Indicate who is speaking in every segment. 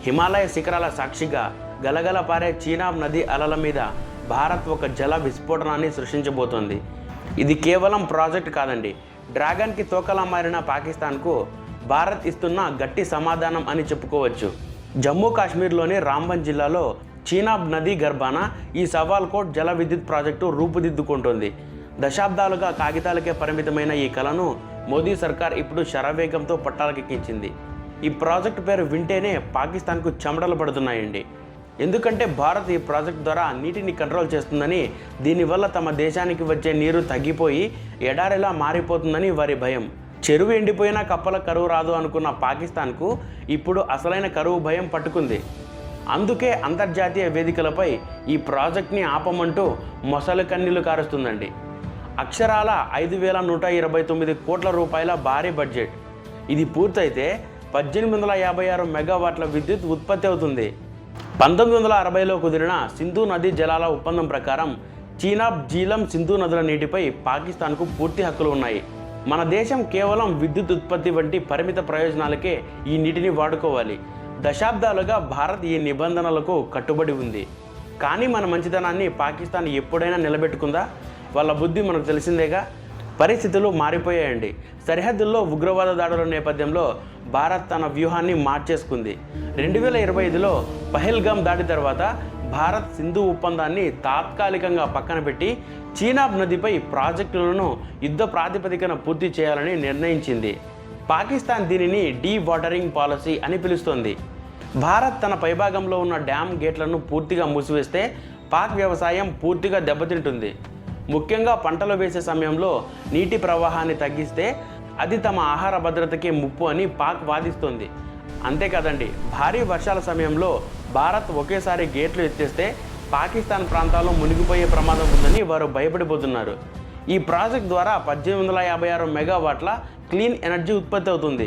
Speaker 1: హిమాలయ శిఖరాల సాక్షిగా గలగల పారే చీనాబ్ నది అలల మీద భారత్ ఒక జల విస్ఫోటనాన్ని సృష్టించబోతోంది. ఇది కేవలం ప్రాజెక్ట్ కాదండి, డ్రాగన్కి తోకలా మారిన పాకిస్తాన్కు భారత్ ఇస్తున్న గట్టి సమాధానం అని చెప్పుకోవచ్చు. జమ్మూ కాశ్మీర్లోని రాంబన్ జిల్లాలో చీనాబ్ నదీ గర్భాన ఈ సవాల్కోట్ జల విద్యుత్ ప్రాజెక్టు రూపుదిద్దుకుంటోంది. దశాబ్దాలుగా కాగితాలకే పరిమితమైన ఈ కలను మోదీ సర్కార్ ఇప్పుడు శరవేగంతో పట్టాలకెక్కించింది. ఈ ప్రాజెక్టు పేరు వింటేనే పాకిస్తాన్కు చెమటలు పడుతున్నాయండి. ఎందుకంటే భారత్ ఈ ప్రాజెక్ట్ ద్వారా నీటిని కంట్రోల్ చేస్తుందని, దీనివల్ల తమ దేశానికి వచ్చే నీరు తగ్గిపోయి ఎడారిలా మారిపోతుందని వారి భయం. చెరువు ఎండిపోయినా కప్పల కరువు రాదు అనుకున్న పాకిస్తాన్కు ఇప్పుడు అసలైన కరువు భయం పట్టుకుంది. అందుకే అంతర్జాతీయ వేదికలపై ఈ ప్రాజెక్ట్ని ఆపమంటూ మొసలి కన్నీళ్లు కారుస్తుందండి. అక్షరాల 5,129 కోట్ల రూపాయల భారీ బడ్జెట్. ఇది పూర్తయితే 1856 మెగావాట్ల విద్యుత్ ఉత్పత్తి అవుతుంది. 1960లో కుదిరిన సింధు నదీ జలాల ఒప్పందం ప్రకారం చీనాబ్, జీలం, సింధు నదుల నీటిపై పాకిస్తాన్కు పూర్తి హక్కులు ఉన్నాయి. మన దేశం కేవలం విద్యుత్ ఉత్పత్తి వంటి పరిమిత ప్రయోజనాలకే ఈ నీటిని వాడుకోవాలి. దశాబ్దాలుగా భారత్ ఈ నిబంధనలకు కట్టుబడి ఉంది. కానీ మన మంచితనాన్ని పాకిస్తాన్ ఎప్పుడైనా నిలబెట్టుకుందా? వాళ్ళ బుద్ధి మనకు తెలిసిందేగా. పరిస్థితులు మారిపోయాయండి. సరిహద్దుల్లో ఉగ్రవాద దాడుల నేపథ్యంలో భారత్ తన వ్యూహాన్ని మార్చేసుకుంది. 2025లో పహల్గామ్ దాడి తర్వాత భారత్ సింధు ఒప్పందాన్ని తాత్కాలికంగా పక్కన పెట్టి చీనాబ్ నదిపై ప్రాజెక్టులను యుద్ధ ప్రాతిపదికన పూర్తి చేయాలని నిర్ణయించింది. పాకిస్తాన్ దీనిని డీ వాటరింగ్ పాలసీ అని పిలుస్తోంది. భారత్ తన పైభాగంలో ఉన్న డ్యామ్ గేట్లను పూర్తిగా మూసివేస్తే పాక్ వ్యవసాయం పూర్తిగా దెబ్బతింటుంది. ముఖ్యంగా పంటలు వేసే సమయంలో నీటి ప్రవాహాన్ని తగ్గిస్తే అది తమ ఆహార భద్రతకే ముప్పు అని పాక్ వాదిస్తోంది. అంతేకాదండి, భారీ వర్షాల సమయంలో భారత్ ఒకేసారి గేట్లు ఎత్తేస్తే పాకిస్తాన్ ప్రాంతాల్లో మునిగిపోయే ప్రమాదం ఉందని వారు భయపడిపోతున్నారు. ఈ ప్రాజెక్ట్ ద్వారా 1856 మెగావాట్ల క్లీన్ ఎనర్జీ ఉత్పత్తి అవుతుంది.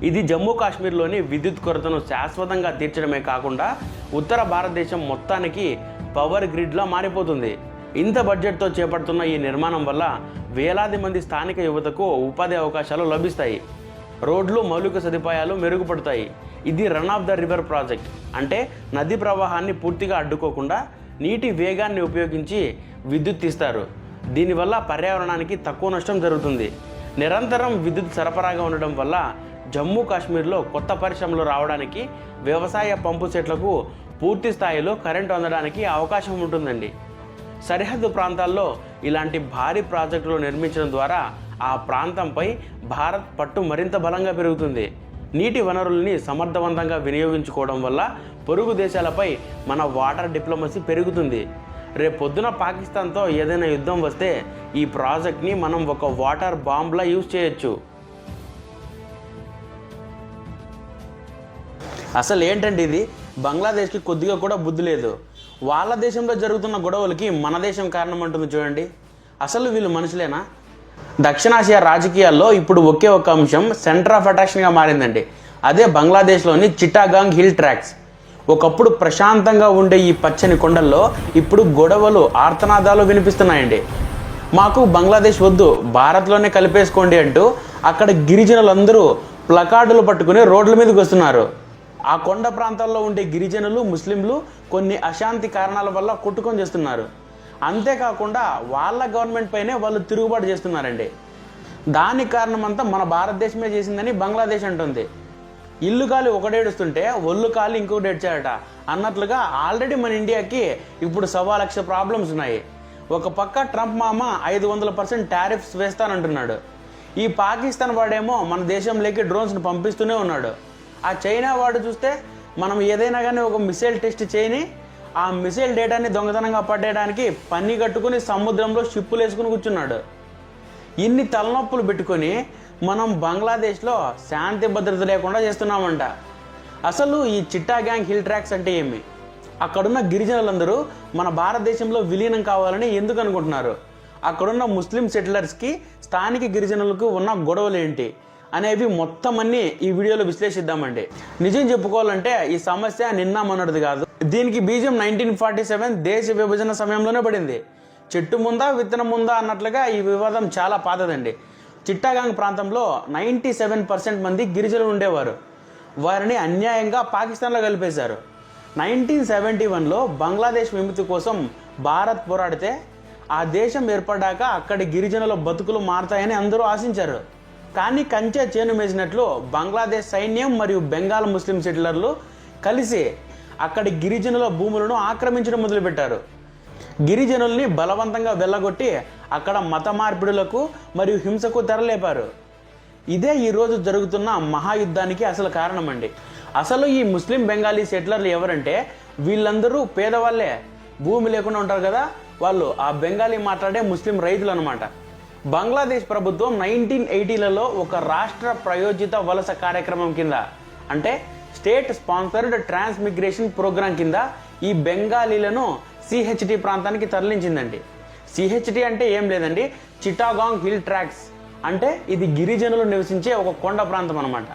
Speaker 1: ఇది జమ్మూ కాశ్మీర్లోని విద్యుత్ కొరతను శాశ్వతంగా తీర్చడమే కాకుండా ఉత్తర భారతదేశం మొత్తానికి పవర్ గ్రిడ్లా మారిపోతుంది. ఇంత బడ్జెట్తో చేపడుతున్న ఈ నిర్మాణం వల్ల వేలాది మంది స్థానిక యువతకు ఉపాధి అవకాశాలు లభిస్తాయి. రోడ్లు, మౌలిక సదుపాయాలు మెరుగుపడతాయి. ఇది run of the river project, అంటే నది ప్రవాహాన్ని పూర్తిగా అడ్డుకోకుండా నీటి వేగాన్ని ఉపయోగించి విద్యుత్ ఇస్తారు. దీనివల్ల పర్యావరణానికి తక్కువ నష్టం జరుగుతుంది. నిరంతరం విద్యుత్ సరఫరాగా ఉండడం వల్ల జమ్మూ కాశ్మీర్లో కొత్త పరిశ్రమలు రావడానికి, వ్యవసాయ పంపు సెట్లకు పూర్తి స్థాయిలో కరెంటు అందడానికి అవకాశం ఉంటుందండి. సరిహద్దు ప్రాంతాల్లో ఇలాంటి భారీ ప్రాజెక్టులు నిర్మించడం ద్వారా ఆ ప్రాంతంపై భారత్ పట్టు మరింత బలంగా పెరుగుతుంది. నీటి వనరుల్ని సమర్థవంతంగా వినియోగించుకోవడం వల్ల పొరుగు దేశాలపై మన వాటర్ డిప్లొమసీ పెరుగుతుంది. రేపొద్దున పాకిస్తాన్తో ఏదైనా యుద్ధం వస్తే ఈ ప్రాజెక్ట్ని మనం ఒక వాటర్ బాంబ్లా యూజ్ చేయొచ్చు. అసలు ఏంటంటే ఇది బంగ్లాదేశ్కి కొద్దిగా కూడా బుద్ధి లేదు. వాళ్ళ దేశంలో జరుగుతున్న గొడవలకి మన దేశం కారణం అంటుంది చూడండి. అసలు వీళ్ళు మనుషులేనా? దక్షిణాసియా రాజకీయాల్లో ఇప్పుడు ఒకే ఒక అంశం సెంటర్ ఆఫ్ అట్రాక్షన్గా మారిందండి. అదే బంగ్లాదేశ్లోని చిటాగాంగ్ హిల్ ట్రాక్స్. ఒకప్పుడు ప్రశాంతంగా ఉండే ఈ పచ్చని కొండల్లో ఇప్పుడు గొడవలు, ఆర్తనాదాలు వినిపిస్తున్నాయండి. మాకు బంగ్లాదేశ్ వద్దు, భారత్లోనే కలిపేసుకోండి అంటూ అక్కడ గిరిజనులందరూ ప్లకార్డులు పట్టుకుని రోడ్ల మీదకి వస్తున్నారు. ఆ కొండ ప్రాంతాల్లో ఉండే గిరిజనులు, ముస్లింలు కొన్ని అశాంతి కారణాల వల్ల కొట్టుకొని చేస్తున్నారు. అంతేకాకుండా వాళ్ళ గవర్నమెంట్ పైనే వాళ్ళు తిరుగుబాటు చేస్తున్నారండి. దానికి కారణమంతా మన భారతదేశమే చేసిందని బంగ్లాదేశ్ అంటుంది. ఇల్లు కాలి ఒకడేడుస్తుంటే ఒళ్ళు కాలి ఇంకొకటి ఏడ్చాడట అన్నట్లుగా ఆల్రెడీ మన ఇండియాకి ఇప్పుడు 1,00,000 ప్రాబ్లమ్స్ ఉన్నాయి. ఒక పక్క ట్రంప్ మామ 500% టారిఫ్స్ వేస్తానంటున్నాడు. ఈ పాకిస్తాన్ వాడేమో మన దేశంలోకి డ్రోన్స్ని పంపిస్తూనే ఉన్నాడు. ఆ చైనా వాడు చూస్తే మనం ఏదైనా కానీ ఒక మిసైల్ టెస్ట్ చేయని ఆ మిసైల్ డేటాని దొంగతనంగా పట్టేయడానికి పన్ని కట్టుకుని సముద్రంలో షిప్పులు వేసుకుని కూర్చున్నాడు. ఇన్ని తలనొప్పులు పెట్టుకొని మనం బంగ్లాదేశ్లో శాంతి భద్రత లేకుండా చేస్తున్నామంట. అసలు ఈ చిట్టాగాంగ్ హిల్ ట్రాక్స్ అంటే ఏమి? అక్కడున్న గిరిజనులందరూ మన భారతదేశంలో విలీనం కావాలని ఎందుకు అనుకుంటున్నారు? అక్కడున్న ముస్లిం సెటిలర్స్కి స్థానిక గిరిజనులకు ఉన్న గొడవలు ఏంటి అనేవి మొత్తం అన్ని ఈ వీడియోలో విశ్లేషిద్దామండి. నిజం చెప్పుకోవాలంటే ఈ సమస్య నిన్న మొన్నటిది కాదు. దీనికి బీజం 1947 దేశ విభజన సమయంలోనే పడింది. చెట్టు ముందా విత్తనం ముందా అన్నట్లుగా ఈ వివాదం చాలా పాతదండి. చిట్టాగాంగ్ ప్రాంతంలో 97% మంది గిరిజనులు ఉండేవారు. వారిని అన్యాయంగా పాకిస్తాన్లో కలిపేశారు. 1971లో బంగ్లాదేశ్ విముక్తి కోసం భారత్ పోరాడితే ఆ దేశం ఏర్పడ్డాక అక్కడి గిరిజనుల బతుకులు మారతాయని అందరూ ఆశించారు. కానీ కంచె చేను మేసినట్లు బంగ్లాదేశ్ సైన్యం మరియు బెంగాల్ ముస్లిం సెటిలర్లు కలిసి అక్కడి గిరిజనుల భూములను ఆక్రమించడం మొదలుపెట్టారు. గిరిజనుల్ని బలవంతంగా వెళ్ళగొట్టి అక్కడ మత మార్పిడులకు మరియు హింసకు తెరలేపారు. ఇదే ఈరోజు జరుగుతున్న మహాయుద్ధానికి అసలు కారణమండి. అసలు ఈ ముస్లిం బెంగాలీ సెటిలర్లు ఎవరంటే వీళ్ళందరూ పేదవాళ్ళే, భూమి లేకుండా ఉంటారు కదా, వాళ్ళు ఆ బెంగాలీ మాట్లాడే ముస్లిం రైతులు అనమాట. బంగ్లాదేశ్ ప్రభుత్వం 1980లలో ఒక రాష్ట్ర ప్రయోజిత వలస కార్యక్రమం కింద, అంటే స్టేట్ స్పాన్సర్డ్ ట్రాన్స్మిగ్రేషన్ ప్రోగ్రాం కింద ఈ బెంగాలీలను సిహెచ్టి ప్రాంతానికి తరలించిందండి. సిహెచ్టి అంటే ఏం లేదండి, చిటాగాంగ్ హిల్ ట్రాక్స్, అంటే ఇది గిరిజనులు నివసించే ఒక కొండ ప్రాంతం అనమాట.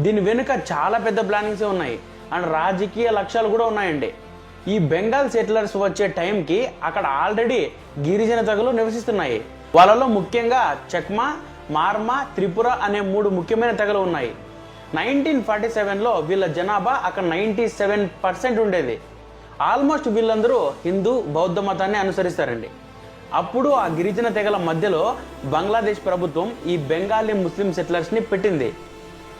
Speaker 1: దీని వెనుక చాలా పెద్ద ప్లానింగ్స్ ఉన్నాయి అండ్ రాజకీయ లక్ష్యాలు కూడా ఉన్నాయండి. ఈ బెంగాల్ సెటిలర్స్ వచ్చే టైంకి అక్కడ ఆల్రెడీ గిరిజన తెగలు నివసిస్తున్నాయి. వాళ్ళలో ముఖ్యంగా చక్మా, మార్మా, త్రిపుర అనే 3 ముఖ్యమైన తెగలు ఉన్నాయి. 1947లో వీళ్ళ జనాభా అక్కడ 97% ఉండేది. ఆల్మోస్ట్ వీళ్ళందరూ హిందూ, బౌద్ధ మతాన్ని అనుసరిస్తారండి. అప్పుడు ఆ గిరిజన తెగల మధ్యలో బంగ్లాదేశ్ ప్రభుత్వం ఈ బెంగాలీ ముస్లిం సెటిలర్స్ని పెట్టింది.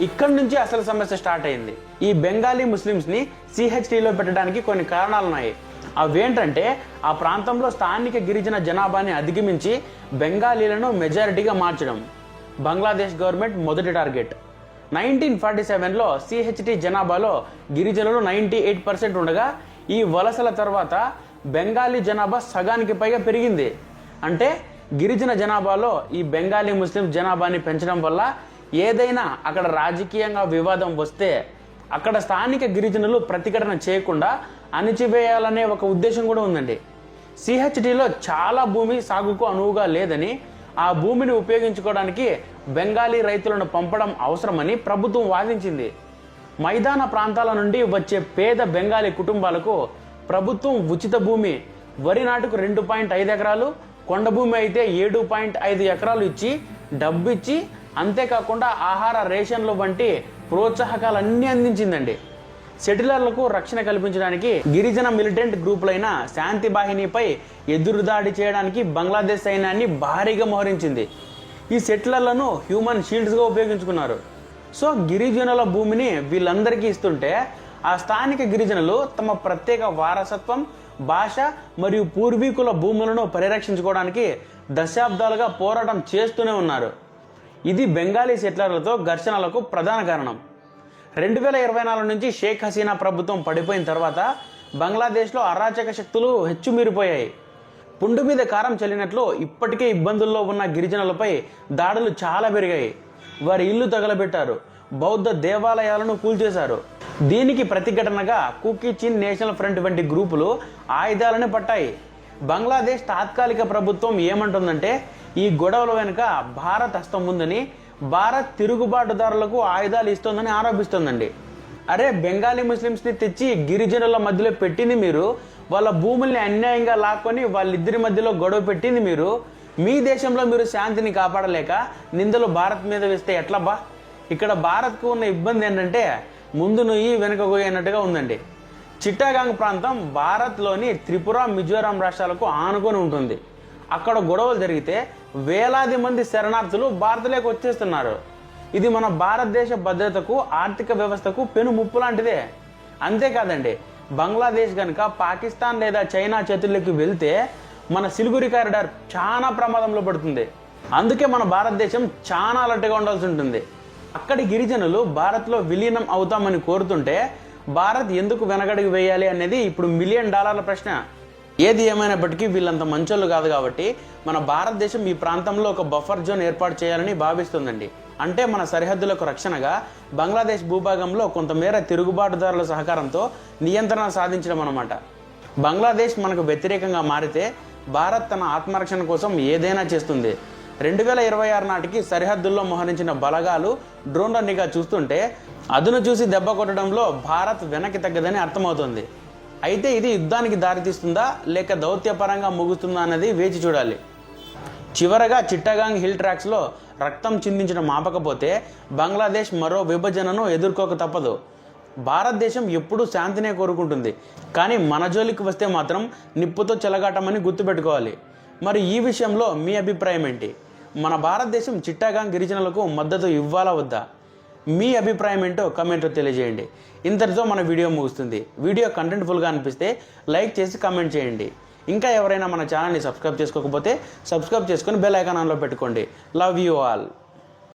Speaker 1: ఇక్కడి నుంచి అసలు సమస్య స్టార్ట్ అయింది. ఈ బెంగాలీ ముస్లిమ్స్ని సిహెచ్టిలో పెట్టడానికి కొన్ని కారణాలు ఉన్నాయి. అవేంటంటే ఆ ప్రాంతంలో స్థానిక గిరిజన జనాభాని అధిగమించి బెంగాలీలను మెజారిటీగా మార్చడం బంగ్లాదేశ్ గవర్నమెంట్ మొదటి టార్గెట్. 1947లో సిహెచ్టి జనాభాలో గిరిజనులు 98% ఉండగా ఈ వలసల తర్వాత బెంగాలీ జనాభా సగానికి పైగా పెరిగింది. అంటే గిరిజన జనాభాలో ఈ బెంగాలీ ముస్లిం జనాభాని పెంచడం వల్ల ఏదైనా అక్కడ రాజకీయంగా వివాదం వస్తే అక్కడ స్థానిక గిరిజనులు ప్రతిఘటన చేయకుండా అణిచివేయాలనే ఒక ఉద్దేశం కూడా ఉందండి. సిహెచ్టిలో చాలా భూమి సాగుకు అనువుగా లేదని, ఆ భూమిని ఉపయోగించుకోవడానికి బెంగాలీ రైతులను పంపడం అవసరమని ప్రభుత్వం వాదించింది. మైదాన ప్రాంతాల నుండి వచ్చే పేద బెంగాలీ కుటుంబాలకు ప్రభుత్వం ఉచిత భూమి, వరి నాటుకు 2.5 ఎకరాలు, కొండ భూమి అయితే 7.5 ఎకరాలు ఇచ్చి డబ్బు ఇచ్చి, అంతేకాకుండా ఆహార రేషన్లు వంటి ప్రోత్సాహకాలన్నీ అందించిందండి. సెటిలర్లకు రక్షణ కల్పించడానికి గిరిజన మిలిటెంట్ గ్రూపులైన శాంతి బాహినీపై ఎదురుదాడి చేయడానికి బంగ్లాదేశ్ సైన్యాన్ని భారీగా మోహరించింది. ఈ సెటిలర్లను హ్యూమన్ షీల్డ్స్గా ఉపయోగించుకున్నారు. సో గిరిజనుల భూమిని వీళ్ళందరికీ ఇస్తుంటే ఆ స్థానిక గిరిజనులు తమ ప్రత్యేక వారసత్వం, భాష మరియు పూర్వీకుల భూములను పరిరక్షించుకోవడానికి దశాబ్దాలుగా పోరాటం చేస్తూనే ఉన్నారు. ఇది బెంగాలీ సెటిలర్లతో ఘర్షణలకు ప్రధాన కారణం. 2024 నుంచి షేక్ హసీనా ప్రభుత్వం పడిపోయిన తర్వాత బంగ్లాదేశ్లో అరాచక శక్తులు హెచ్చుమీరిపోయాయి. పుండు మీద కారం చల్లినట్లు ఇప్పటికే ఇబ్బందుల్లో ఉన్న గిరిజనులపై దాడులు చాలా పెరిగాయి. వారి ఇల్లు తగలబెట్టారు, బౌద్ధ దేవాలయాలను కూల్చేశారు. దీనికి ప్రతిఘటనగా కుకీ చిన్ నేషనల్ ఫ్రంట్ వంటి గ్రూపులు ఆయుధాలను పట్టాయి. బంగ్లాదేశ్ తాత్కాలిక ప్రభుత్వం ఏమంటుందంటే ఈ గొడవల వెనుక భారత్ హస్తం ఉందని, భారత్ తిరుగుబాటుదారులకు ఆయుధాలు ఇస్తోందని ఆరోపిస్తోందండి. అరే, బెంగాలీ ముస్లిమ్స్ని తెచ్చి గిరిజనుల మధ్యలో పెట్టింది మీరు, వాళ్ళ భూముల్ని అన్యాయంగా లాక్కొని వాళ్ళిద్దరి మధ్యలో గొడవ పెట్టింది మీరు. మీ దేశంలో మీరు శాంతిని కాపాడలేక నిందలు భారత్ మీద వేస్తే ఎట్లా బా? ఇక్కడ భారత్కు ఉన్న ఇబ్బంది ఏంటంటే ముందు నుయ్యి వెనుక గొయ్యి అన్నట్టుగా ఉందండి. చిట్టాగాంగ్ ప్రాంతం భారత్లోని త్రిపుర, మిజోరాం రాష్ట్రాలకు ఆనుకొని ఉంటుంది. అక్కడ గొడవలు జరిగితే వేలాది మంది శరణార్థులు భారత్లోకి వచ్చేస్తున్నారు. ఇది మన భారతదేశ భద్రతకు, ఆర్థిక వ్యవస్థకు పెను ముప్పు లాంటిదే. అంతేకాదండి, బంగ్లాదేశ్ కనుక పాకిస్తాన్ లేదా చైనా చేతుల్లోకి వెళ్తే మన సిలిగురి కారిడార్ చాలా ప్రమాదంలో పడుతుంది. అందుకే మన భారతదేశం చాలా అలర్ట్గా ఉండాల్సి ఉంటుంది. అక్కడి గిరిజనులు భారత్లో విలీనం అవుతామని కోరుతుంటే భారత్ ఎందుకు వెనకడుగు వేయాలి అనేది ఇప్పుడు $1 మిలియన్ ప్రశ్న. ఏది ఏమైనప్పటికీ వీళ్ళంత మంచోళ్ళు కాదు కాబట్టి మన భారతదేశం ఈ ప్రాంతంలో ఒక బఫర్ జోన్ ఏర్పాటు చేయాలని భావిస్తుందండి. అంటే మన సరిహద్దులకు రక్షణగా బంగ్లాదేశ్ భూభాగంలో కొంతమేర తిరుగుబాటుదారుల సహకారంతో నియంత్రణ సాధించడం అన్నమాట. బంగ్లాదేశ్ మనకు వ్యతిరేకంగా మారితే భారత్ తన ఆత్మరక్షణ కోసం ఏదైనా చేస్తుంది. 2026 నాటికి సరిహద్దుల్లో మోహరించిన బలగాలు, డ్రోన్ల నిఘా చూస్తుంటే అదును చూసి దెబ్బ కొట్టడంలో భారత్ వెనక్కి తగ్గదని అర్థమవుతుంది. అయితే ఇది యుద్ధానికి దారితీస్తుందా లేక దౌత్యపరంగా ముగుస్తుందా అన్నది వేచి చూడాలి. చివరగా చిట్టగాంగ్ హిల్ ట్రాక్స్లో రక్తం చిందించడం ఆపకపోతే బంగ్లాదేశ్ మరో విభజనను ఎదుర్కోక తప్పదు. భారతదేశం ఎప్పుడూ శాంతినే కోరుకుంటుంది, కానీ మన జోలికి వస్తే మాత్రం నిప్పుతో చెలగాటమని గుర్తుపెట్టుకోవాలి. మరి ఈ విషయంలో మీ అభిప్రాయం ఏంటి? మన భారతదేశం చిట్టాగాంగ్ గిరిజనులకు మద్దతు ఇవ్వాలా వద్దా? మీ అభిప్రాయం ఏంటో కమెంట్లో తెలియజేయండి. ఇంతటితో మన వీడియో ముగుస్తుంది. వీడియో కంటెంట్ఫుల్గా అనిపిస్తే లైక్ చేసి కమెంట్ చేయండి. ఇంకా ఎవరైనా మన ఛానల్ని సబ్స్క్రైబ్ చేసుకోకపోతే సబ్స్క్రైబ్ చేసుకొని బెల్ ఐకాన్ ఆన్లో పెట్టుకోండి. Love you all.